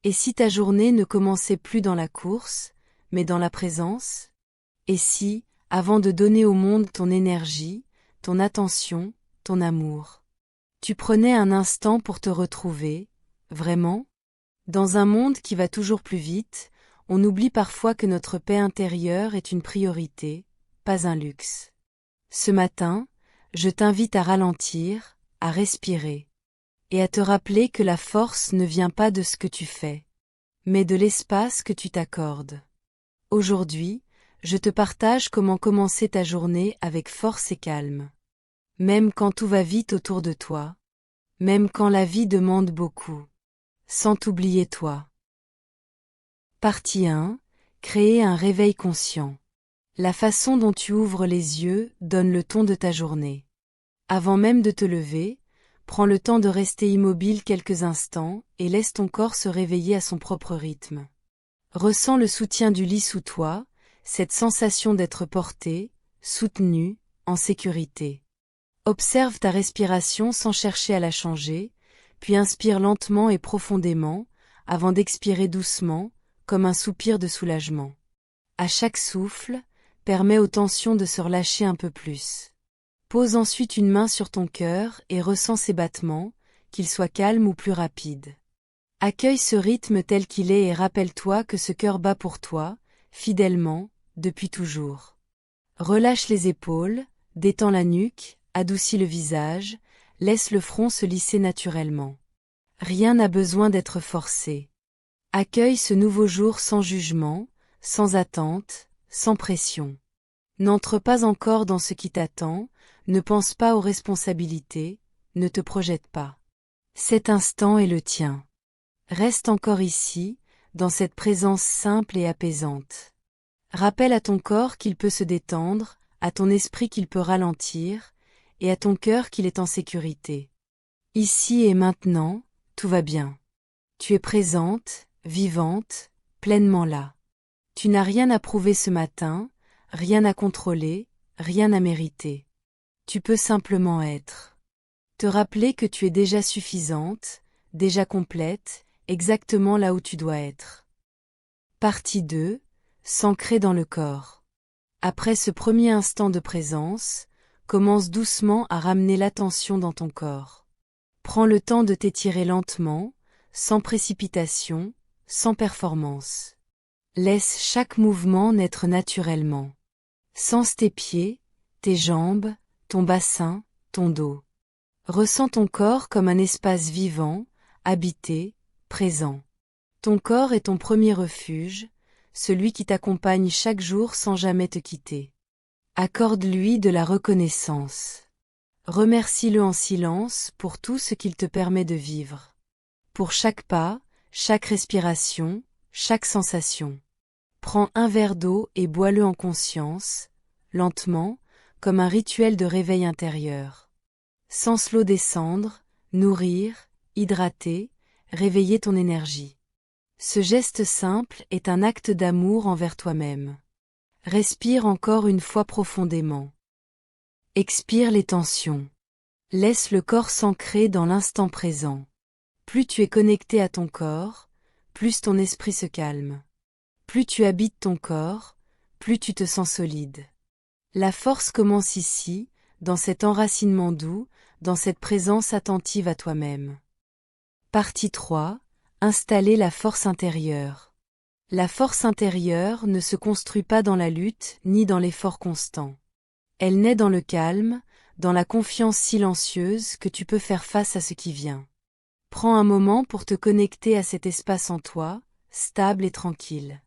Et si ta journée ne commençait plus dans la course, mais dans la présence? Et si, avant de donner au monde ton énergie, ton attention, ton amour, tu prenais un instant pour te retrouver, vraiment? Dans un monde qui va toujours plus vite, on oublie parfois que notre paix intérieure est une priorité, pas un luxe. Ce matin, je t'invite à ralentir, à respirer, et à te rappeler que la force ne vient pas de ce que tu fais, mais de l'espace que tu t'accordes. Aujourd'hui, je te partage comment commencer ta journée avec force et calme. Même quand tout va vite autour de toi, même quand la vie demande beaucoup. Sans t'oublier toi. Partie 1. Créer un réveil conscient. La façon dont tu ouvres les yeux donne le ton de ta journée. Avant même de te lever, prends le temps de rester immobile quelques instants et laisse ton corps se réveiller à son propre rythme. Ressens le soutien du lit sous toi, cette sensation d'être porté, soutenu, en sécurité. Observe ta respiration sans chercher à la changer, puis inspire lentement et profondément, avant d'expirer doucement, comme un soupir de soulagement. À chaque souffle, permets aux tensions de se relâcher un peu plus. Pose ensuite une main sur ton cœur et ressens ses battements, qu'ils soient calmes ou plus rapides. Accueille ce rythme tel qu'il est et rappelle-toi que ce cœur bat pour toi, fidèlement, depuis toujours. Relâche les épaules, détends la nuque, adoucis le visage, laisse le front se lisser naturellement. Rien n'a besoin d'être forcé. Accueille ce nouveau jour sans jugement, sans attente, sans pression. N'entre pas encore dans ce qui t'attend, ne pense pas aux responsabilités, ne te projette pas. Cet instant est le tien. Reste encore ici, dans cette présence simple et apaisante. Rappelle à ton corps qu'il peut se détendre, à ton esprit qu'il peut ralentir, et à ton cœur qu'il est en sécurité. Ici et maintenant, tout va bien. Tu es présente, vivante, pleinement là. Tu n'as rien à prouver ce matin, rien à contrôler, rien à mériter. Tu peux simplement être. Te rappeler que tu es déjà suffisante, déjà complète, exactement là où tu dois être. Partie 2. S'ancrer dans le corps. Après ce premier instant de présence, commence doucement à ramener l'attention dans ton corps. Prends le temps de t'étirer lentement, sans précipitation, sans performance. Laisse chaque mouvement naître naturellement. Sens tes pieds, tes jambes, ton bassin, ton dos. Ressens ton corps comme un espace vivant, habité, présent. Ton corps est ton premier refuge, celui qui t'accompagne chaque jour sans jamais te quitter. Accorde-lui de la reconnaissance. Remercie-le en silence pour tout ce qu'il te permet de vivre. Pour chaque pas, chaque respiration, chaque sensation. Prends un verre d'eau et bois-le en conscience, lentement, comme un rituel de réveil intérieur. Sens l'eau descendre, nourrir, hydrater, réveiller ton énergie. Ce geste simple est un acte d'amour envers toi-même. Respire encore une fois profondément. Expire les tensions. Laisse le corps s'ancrer dans l'instant présent. Plus tu es connecté à ton corps, plus ton esprit se calme. Plus tu habites ton corps, plus tu te sens solide. La force commence ici, dans cet enracinement doux, dans cette présence attentive à toi-même. Partie 3. Installer la force intérieure. La force intérieure ne se construit pas dans la lutte ni dans l'effort constant. Elle naît dans le calme, dans la confiance silencieuse que tu peux faire face à ce qui vient. Prends un moment pour te connecter à cet espace en toi, stable et tranquille.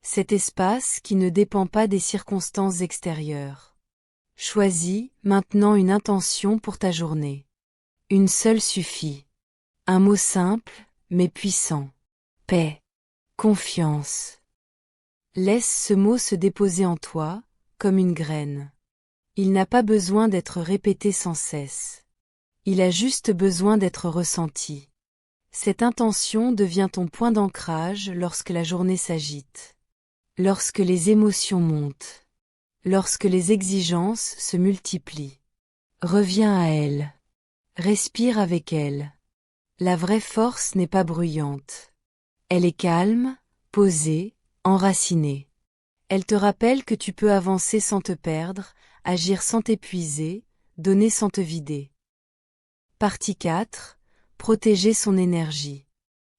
Cet espace qui ne dépend pas des circonstances extérieures. Choisis maintenant une intention pour ta journée. Une seule suffit. Un mot simple, mais puissant. Paix. Confiance. Laisse ce mot se déposer en toi, comme une graine. Il n'a pas besoin d'être répété sans cesse. Il a juste besoin d'être ressenti. Cette intention devient ton point d'ancrage lorsque la journée s'agite. Lorsque les émotions montent. Lorsque les exigences se multiplient. Reviens à elle. Respire avec elle. La vraie force n'est pas bruyante. Elle est calme, posée, enracinée. Elle te rappelle que tu peux avancer sans te perdre, agir sans t'épuiser, donner sans te vider. Partie 4. Protéger son énergie.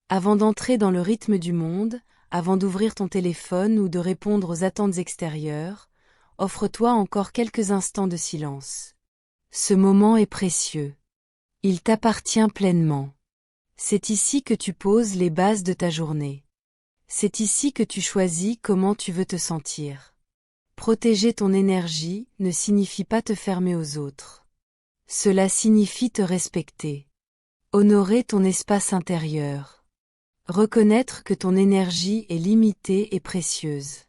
Avant d'entrer dans le rythme du monde, avant d'ouvrir ton téléphone ou de répondre aux attentes extérieures, offre-toi encore quelques instants de silence. Ce moment est précieux. Il t'appartient pleinement. C'est ici que tu poses les bases de ta journée. C'est ici que tu choisis comment tu veux te sentir. Protéger ton énergie ne signifie pas te fermer aux autres. Cela signifie te respecter. Honorer ton espace intérieur. Reconnaître que ton énergie est limitée et précieuse.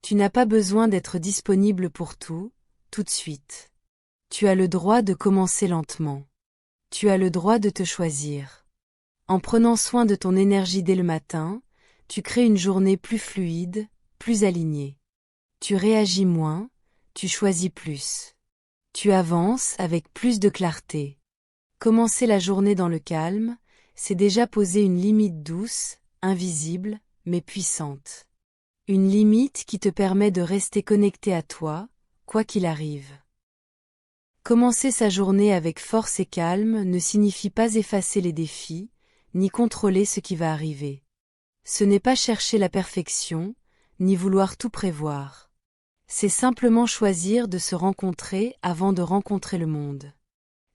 Tu n'as pas besoin d'être disponible pour tout, tout de suite. Tu as le droit de commencer lentement. Tu as le droit de te choisir. En prenant soin de ton énergie dès le matin, tu crées une journée plus fluide, plus alignée. Tu réagis moins, tu choisis plus. Tu avances avec plus de clarté. Commencer la journée dans le calme, c'est déjà poser une limite douce, invisible, mais puissante. Une limite qui te permet de rester connecté à toi, quoi qu'il arrive. Commencer sa journée avec force et calme ne signifie pas effacer les défis, ni contrôler ce qui va arriver. Ce n'est pas chercher la perfection, ni vouloir tout prévoir. C'est simplement choisir de se rencontrer avant de rencontrer le monde.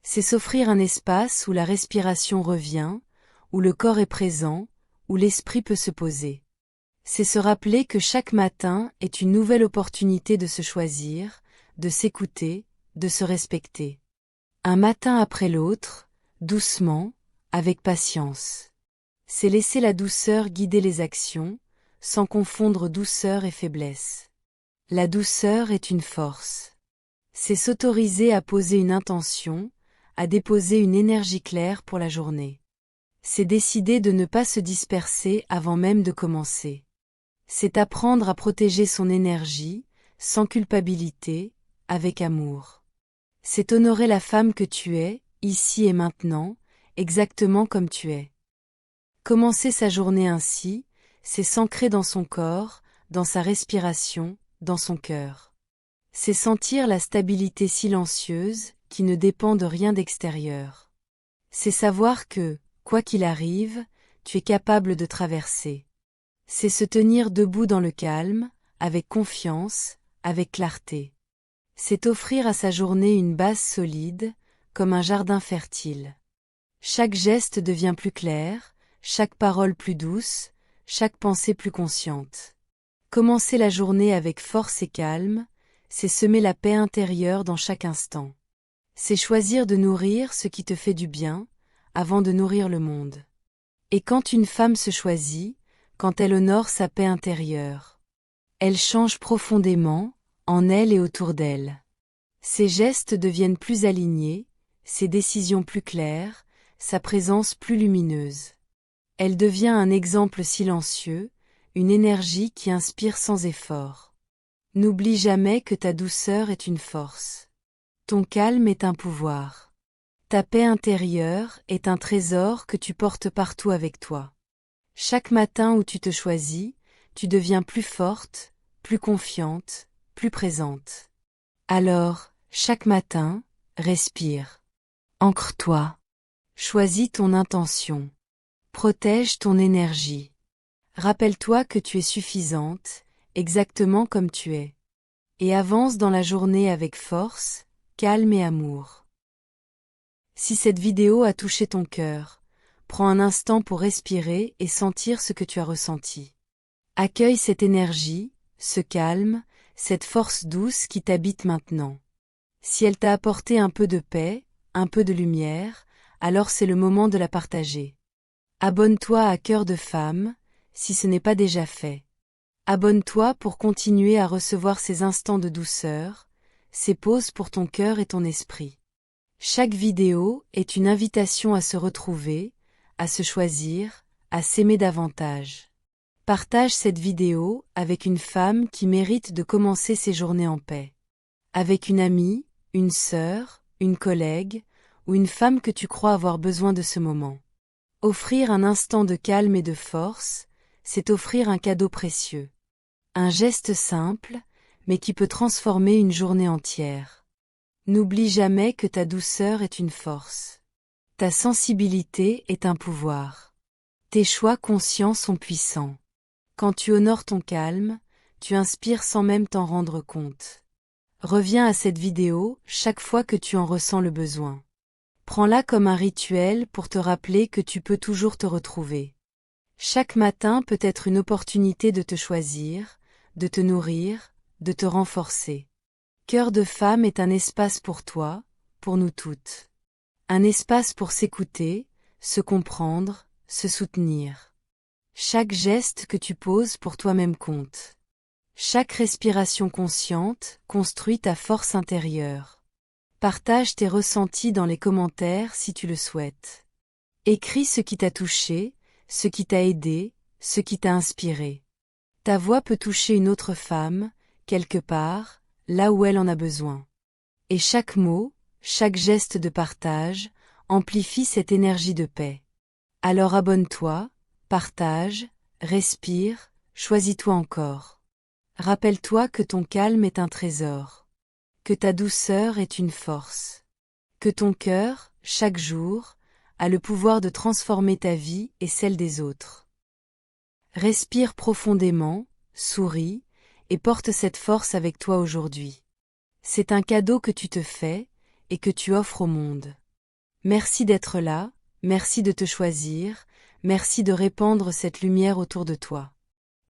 C'est s'offrir un espace où la respiration revient, où le corps est présent, où l'esprit peut se poser. C'est se rappeler que chaque matin est une nouvelle opportunité de se choisir, de s'écouter, de se respecter. Un matin après l'autre, doucement, avec patience. C'est laisser la douceur guider les actions, sans confondre douceur et faiblesse. La douceur est une force. C'est s'autoriser à poser une intention, à déposer une énergie claire pour la journée. C'est décider de ne pas se disperser avant même de commencer. C'est apprendre à protéger son énergie, sans culpabilité, avec amour. C'est honorer la femme que tu es, ici et maintenant, exactement comme tu es. Commencer sa journée ainsi, c'est s'ancrer dans son corps, dans sa respiration, dans son cœur. C'est sentir la stabilité silencieuse, qui ne dépend de rien d'extérieur. C'est savoir que, quoi qu'il arrive, tu es capable de traverser. C'est se tenir debout dans le calme, avec confiance, avec clarté. C'est offrir à sa journée une base solide, comme un jardin fertile. Chaque geste devient plus clair, chaque parole plus douce, chaque pensée plus consciente. Commencer la journée avec force et calme, c'est semer la paix intérieure dans chaque instant. C'est choisir de nourrir ce qui te fait du bien, avant de nourrir le monde. Et quand une femme se choisit, quand elle honore sa paix intérieure, elle change profondément, en elle et autour d'elle. Ses gestes deviennent plus alignés, ses décisions plus claires, sa présence plus lumineuse. Elle devient un exemple silencieux, une énergie qui inspire sans effort. N'oublie jamais que ta douceur est une force. Ton calme est un pouvoir. Ta paix intérieure est un trésor que tu portes partout avec toi. Chaque matin où tu te choisis, tu deviens plus forte, plus confiante, plus présente. Alors, chaque matin, respire. Ancre-toi. Choisis ton intention. Protège ton énergie. Rappelle-toi que tu es suffisante, exactement comme tu es. Et avance dans la journée avec force, calme et amour. Si cette vidéo a touché ton cœur, prends un instant pour respirer et sentir ce que tu as ressenti. Accueille cette énergie, ce calme, cette force douce qui t'habite maintenant. Si elle t'a apporté un peu de paix, un peu de lumière, alors c'est le moment de la partager. Abonne-toi à Cœur de Femme, si ce n'est pas déjà fait. Abonne-toi pour continuer à recevoir ces instants de douceur, ces pauses pour ton cœur et ton esprit. Chaque vidéo est une invitation à se retrouver, à se choisir, à s'aimer davantage. Partage cette vidéo avec une femme qui mérite de commencer ses journées en paix. Avec une amie, une sœur, une collègue, ou une femme que tu crois avoir besoin de ce moment. Offrir un instant de calme et de force, c'est offrir un cadeau précieux. Un geste simple, mais qui peut transformer une journée entière. N'oublie jamais que ta douceur est une force. Ta sensibilité est un pouvoir. Tes choix conscients sont puissants. Quand tu honores ton calme, tu inspires sans même t'en rendre compte. Reviens à cette vidéo chaque fois que tu en ressens le besoin. Prends-la comme un rituel pour te rappeler que tu peux toujours te retrouver. Chaque matin peut être une opportunité de te choisir, de te nourrir, de te renforcer. Cœur de femme est un espace pour toi, pour nous toutes. Un espace pour s'écouter, se comprendre, se soutenir. Chaque geste que tu poses pour toi-même compte. Chaque respiration consciente construit ta force intérieure. Partage tes ressentis dans les commentaires si tu le souhaites. Écris ce qui t'a touché, ce qui t'a aidé, ce qui t'a inspiré. Ta voix peut toucher une autre femme, quelque part, là où elle en a besoin. Et chaque mot, chaque geste de partage, amplifie cette énergie de paix. Alors abonne-toi, partage, respire, choisis-toi encore. Rappelle-toi que ton calme est un trésor. Que ta douceur est une force. Que ton cœur, chaque jour, a le pouvoir de transformer ta vie et celle des autres. Respire profondément, souris, et porte cette force avec toi aujourd'hui. C'est un cadeau que tu te fais, et que tu offres au monde. Merci d'être là, merci de te choisir, merci de répandre cette lumière autour de toi.